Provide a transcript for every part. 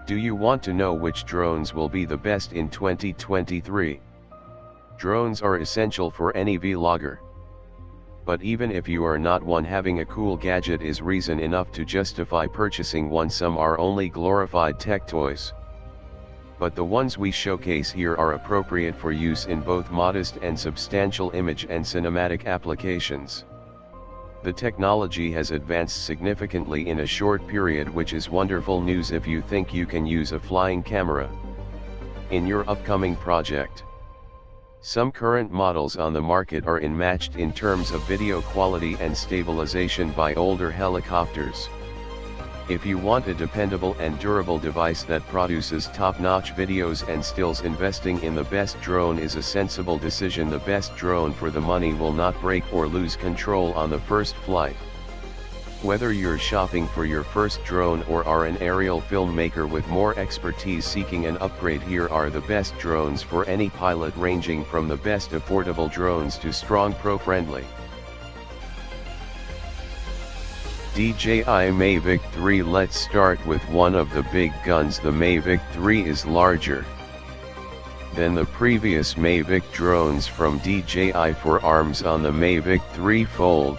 Do you want to know which drones will be the best in 2023? Drones are essential for any vlogger. But even if you are not one, having a cool gadget is reason enough to justify purchasing one. Some are only glorified tech toys. But the ones we showcase here are appropriate for use in both modest and substantial image and cinematic applications. The technology has advanced significantly in a short period, which is wonderful news if you think you can use a flying camera in your upcoming project. Some current models on the market are unmatched in terms of video quality and stabilization by older helicopters. If you want a dependable and durable device that produces top-notch videos and stills, investing in the best drone is a sensible decision. The best drone for the money will not break or lose control on the first flight. Whether you're shopping for your first drone or are an aerial filmmaker with more expertise seeking an upgrade, here are the best drones for any pilot, ranging from the best affordable drones to strong pro-friendly. DJI Mavic 3. Let's start with one of the big guns. The Mavic 3 is larger than the previous Mavic drones from DJI. For arms on the Mavic 3 fold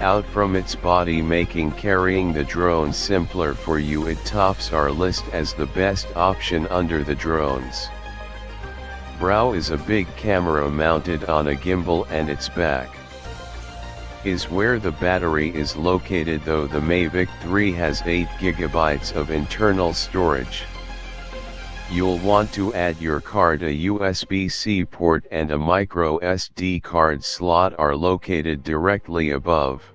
out from its body, making carrying the drone simpler for you. It tops our list as the best option under the drones. Brow is a big camera mounted on a gimbal, and its back is where the battery is located, though the Mavic 3 has 8 GB of internal storage. You'll want to add your card. A USB-C port and a micro SD card slot are located directly above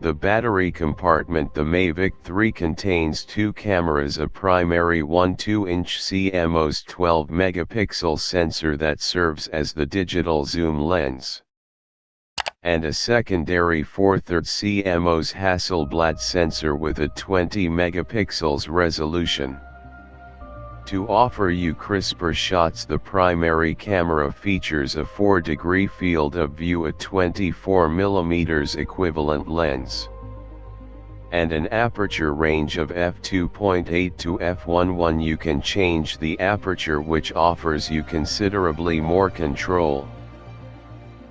the battery compartment. The Mavic 3 contains 2 cameras, a primary 1.2-inch CMOS 12-megapixel sensor that serves as the digital zoom lens, and a secondary 4/3 CMOS Hasselblad sensor with a 20 megapixels resolution. To offer you crisper shots, the primary camera features a 4-degree field of view, a 24mm equivalent lens, and an aperture range of f2.8 to f1.1. You can change the aperture, which offers you considerably more control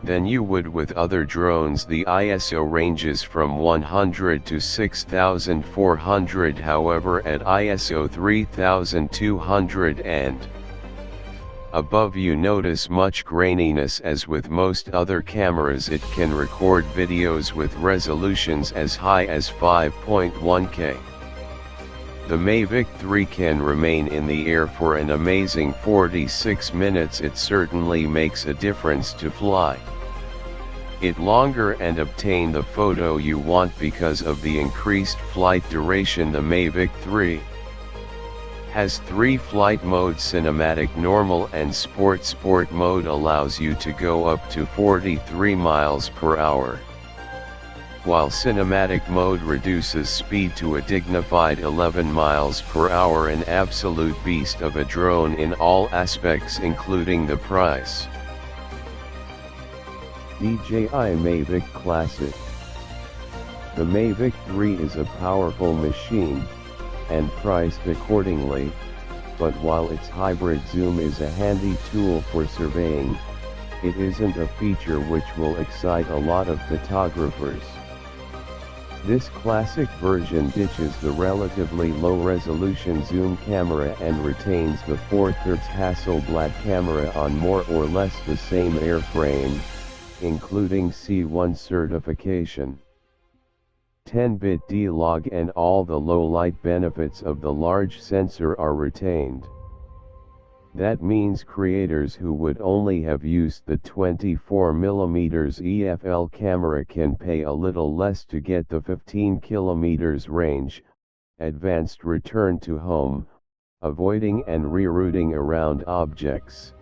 than you would with other drones. The ISO ranges from 100 to 6400, however at ISO 3200 and above you notice much graininess. As with most other cameras, it can record videos with resolutions as high as 5.1K. The Mavic 3 can remain in the air for an amazing 46 minutes. It certainly makes a difference to fly it longer and obtain the photo you want because of the increased flight duration. The Mavic 3 has 3 flight modes: cinematic, normal and sport. Sport mode allows you to go up to 43 miles per hour, while cinematic mode reduces speed to a dignified 11 miles per hour. An absolute beast of a drone in all aspects, including the price. DJI Mavic Classic. The Mavic 3 is a powerful machine, and priced accordingly, but while its hybrid zoom is a handy tool for surveying, it isn't a feature which will excite a lot of photographers. This classic version ditches the relatively low-resolution zoom camera and retains the 4/3 Hasselblad camera on more or less the same airframe, including C1 certification, 10-bit D-Log, and all the low-light benefits of the large sensor are retained. That means creators who would only have used the 24mm EFL camera can pay a little less to get the 15 km range, advanced return to home, avoiding and rerouting around objects,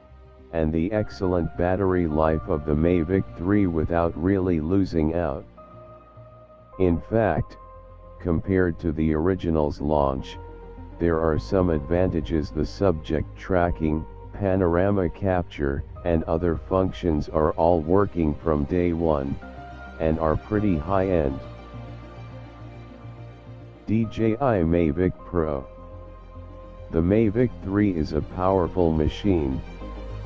and the excellent battery life of the Mavic 3 without really losing out. In fact, compared to the original's launch, there are some advantages. The subject tracking, panorama capture, and other functions are all working from day one, and are pretty high-end. DJI Mavic Pro. The Mavic 3 is a powerful machine,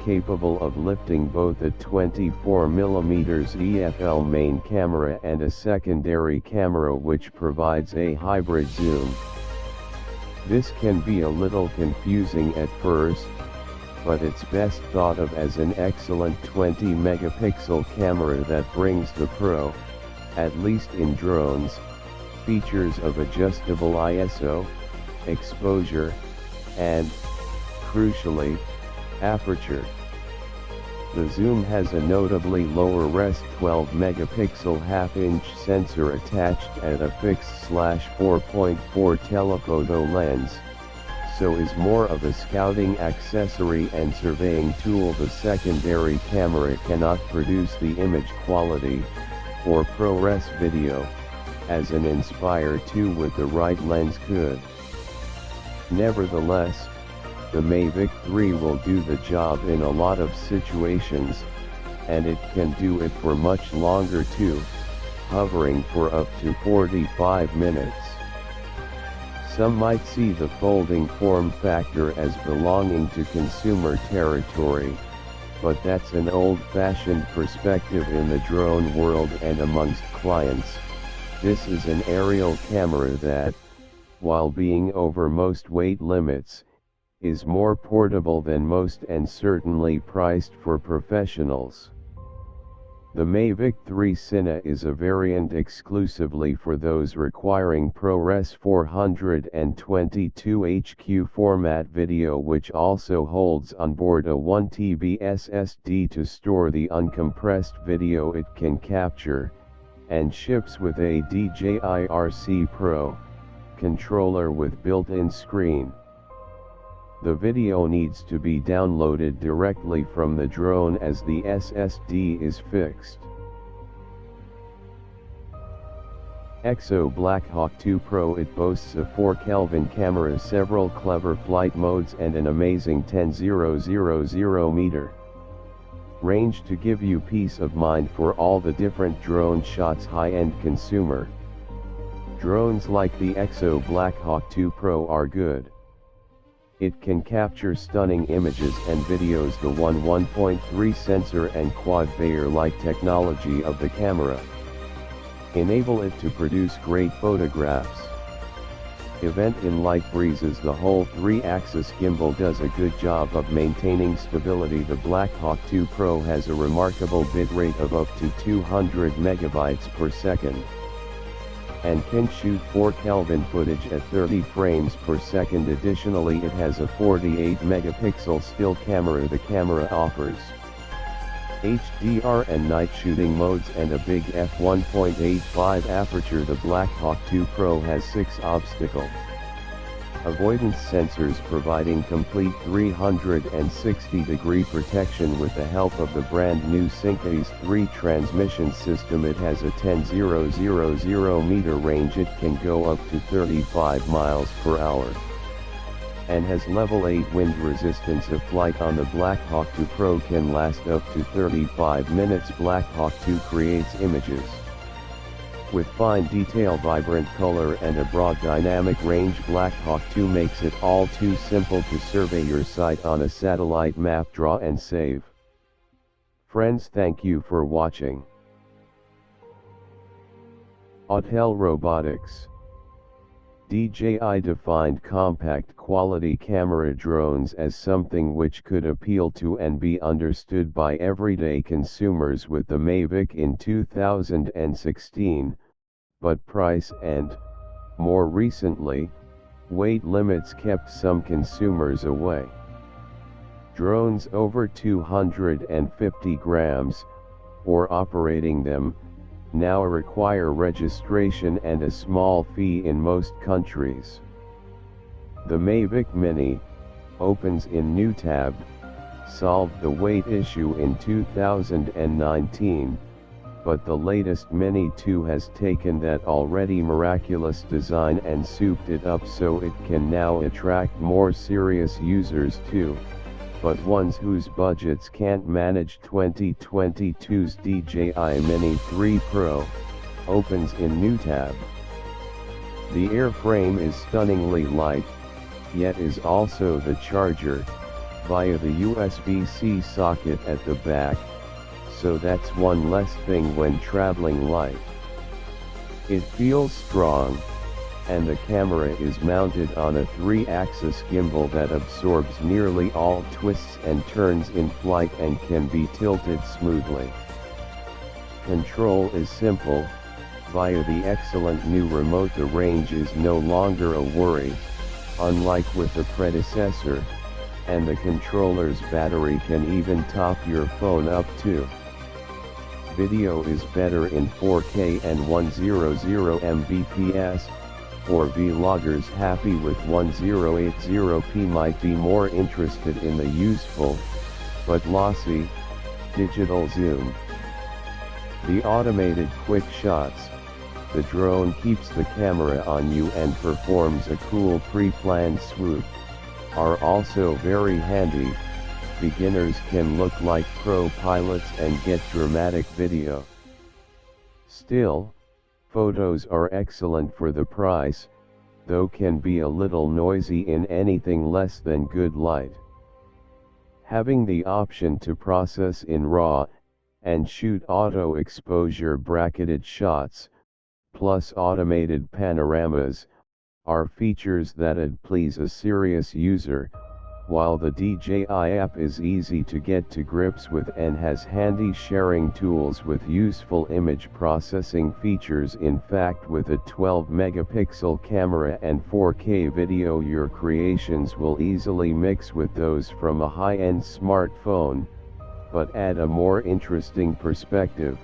capable of lifting both a 24mm EFL main camera and a secondary camera which provides a hybrid zoom. This can be a little confusing at first, but it's best thought of as an excellent 20-megapixel camera that brings the Pro, at least in drones, features of adjustable ISO, exposure, and, crucially, aperture. The zoom has a notably lower res 12-megapixel half-inch sensor attached at a fixed /4.4 telephoto lens, so is more of a scouting accessory and surveying tool. The secondary camera cannot produce the image quality, or ProRes video, as an Inspire 2 with the right lens could. Nevertheless, the Mavic 3 will do the job in a lot of situations, and it can do it for much longer too, hovering for up to 45 minutes. Some might see the folding form factor as belonging to consumer territory, but that's an old-fashioned perspective in the drone world and amongst clients. This is an aerial camera that, while being over most weight limits, is more portable than most and certainly priced for professionals. The Mavic 3 Cine is a variant exclusively for those requiring ProRes 422 HQ format video, which also holds on board a 1TB SSD to store the uncompressed video it can capture, and ships with a DJI RC Pro controller with built-in screen. The video needs to be downloaded directly from the drone as the SSD is fixed. EXO Blackhawk 2 Pro. It boasts a 4 Kelvin camera, several clever flight modes and an amazing 10,000 meter range to give you peace of mind for all the different drone shots. High-end consumer drones like the EXO Blackhawk 2 Pro are good. It can capture stunning images and videos. The 1.3 sensor and quad Bayer-like technology of the camera enable it to produce great photographs. Event in light breezes. The whole 3-axis gimbal does a good job of maintaining stability. The Blackhawk 2 Pro has a remarkable bitrate of up to 200 megabytes per second. And can shoot 4 Kelvin footage at 30 frames per second. Additionally, it has a 48 megapixel still camera. The camera offers HDR and night shooting modes and a big f1.85 aperture. The Blackhawk 2 Pro has 6 obstacle avoidance sensors, providing complete 360-degree protection with the help of the brand new Syncase 3 transmission system. It has a 10,000 meter range. It can go up to 35 miles per hour and has level 8 wind resistance. A flight on the Blackhawk 2 Pro can last up to 35 minutes. Blackhawk 2 creates images with fine detail, vibrant color and a broad dynamic range. Blackhawk 2 makes it all too simple to survey your site on a satellite map, draw and save. Friends, thank you for watching. Autel Robotics. DJI defined compact quality camera drones as something which could appeal to and be understood by everyday consumers with the Mavic in 2016, but price and, more recently, weight limits kept some consumers away. Drones over 250 grams, or operating them, now require registration and a small fee in most countries. The Mavic Mini opens in new tab, solved the weight issue in 2019, but the latest Mini 2 has taken that already miraculous design and souped it up so it can now attract more serious users too, but ones whose budgets can't manage. 2022's DJI Mini 3 Pro opens in new tab. The airframe is stunningly light, yet is also the charger, via the USB-C socket at the back, so that's one less thing when traveling light. It feels strong, and the camera is mounted on a 3-axis gimbal that absorbs nearly all twists and turns in flight and can be tilted smoothly. Control is simple. Via the excellent new remote, the range is no longer a worry, unlike with the predecessor, and the controller's battery can even top your phone up too. Video is better in 4K and 100 Mbps, or vloggers happy with 1080p might be more interested in the useful, but lossy, digital zoom. The automated quick shots, the drone keeps the camera on you and performs a cool pre-planned swoop, are also very handy. Beginners can look like pro pilots and get dramatic video. Still, photos are excellent for the price, though can be a little noisy in anything less than good light. Having the option to process in RAW, and shoot auto exposure bracketed shots, plus automated panoramas, are features that'd please a serious user, while the DJI app is easy to get to grips with and has handy sharing tools with useful image processing features. In fact, with a 12-megapixel camera and 4K video, your creations will easily mix with those from a high-end smartphone, but add a more interesting perspective.